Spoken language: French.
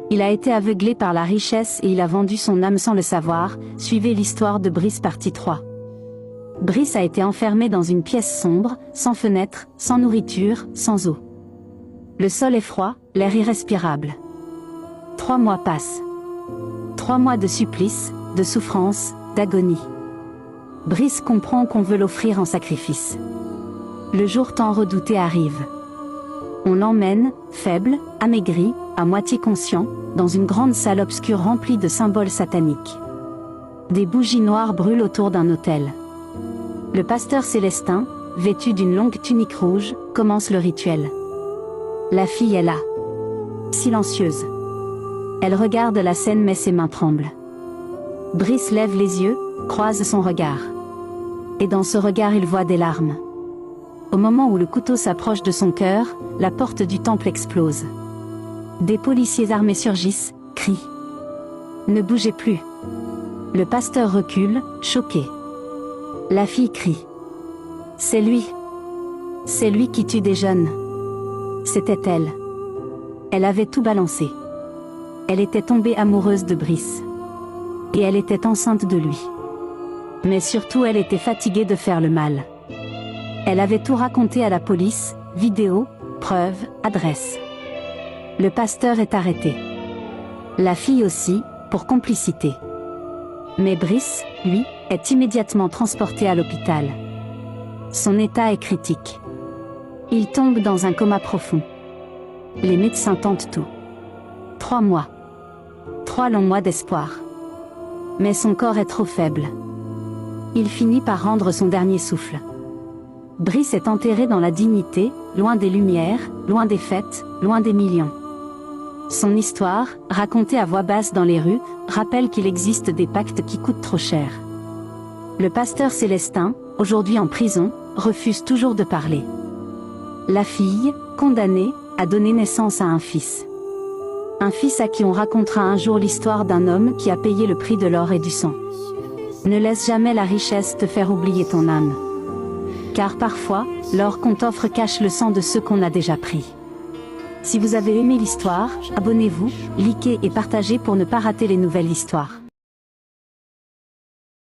Il a été aveuglé par la richesse et il a vendu son âme sans le savoir. Suivez l'histoire de Brice partie 3. Brice a été enfermé dans une pièce sombre, sans fenêtre, sans nourriture, sans eau. Le sol est froid, l'air irrespirable. 3 mois passent. 3 mois de supplice, de souffrance, d'agonie. Brice comprend qu'on veut l'offrir en sacrifice. Le jour tant redouté arrive. On l'emmène, faible, amaigri, à moitié conscient, dans une grande salle obscure remplie de symboles sataniques. Des bougies noires brûlent autour d'un autel. Le pasteur Célestin, vêtu d'une longue tunique rouge, commence le rituel. La fille est là. Silencieuse. Elle regarde la scène mais ses mains tremblent. Brice lève les yeux, croise son regard. Et dans ce regard il voit des larmes. Au moment où le couteau s'approche de son cœur, la porte du temple explose. Des policiers armés surgissent, crient. Ne bougez plus. Le pasteur recule, choqué. La fille crie. C'est lui. C'est lui qui tue des jeunes. C'était elle. Elle avait tout balancé. Elle était tombée amoureuse de Brice. Et elle était enceinte de lui. Mais surtout elle était fatiguée de faire le mal. Elle avait tout raconté à la police, vidéo, preuves, adresse. Le pasteur est arrêté. La fille aussi, pour complicité. Mais Brice, lui, est immédiatement transporté à l'hôpital. Son état est critique. Il tombe dans un coma profond. Les médecins tentent tout. 3 mois. 3 longs mois d'espoir. Mais son corps est trop faible. Il finit par rendre son dernier souffle. Brice est enterré dans la dignité, loin des lumières, loin des fêtes, loin des millions. Son histoire, racontée à voix basse dans les rues, rappelle qu'il existe des pactes qui coûtent trop cher. Le pasteur Célestin, aujourd'hui en prison, refuse toujours de parler. La fille, condamnée, a donné naissance à un fils. Un fils à qui on racontera un jour l'histoire d'un homme qui a payé le prix de l'or et du sang. Ne laisse jamais la richesse te faire oublier ton âme. Car parfois, l'or qu'on t'offre cache le sang de ceux qu'on a déjà pris. Si vous avez aimé l'histoire, abonnez-vous, likez et partagez pour ne pas rater les nouvelles histoires.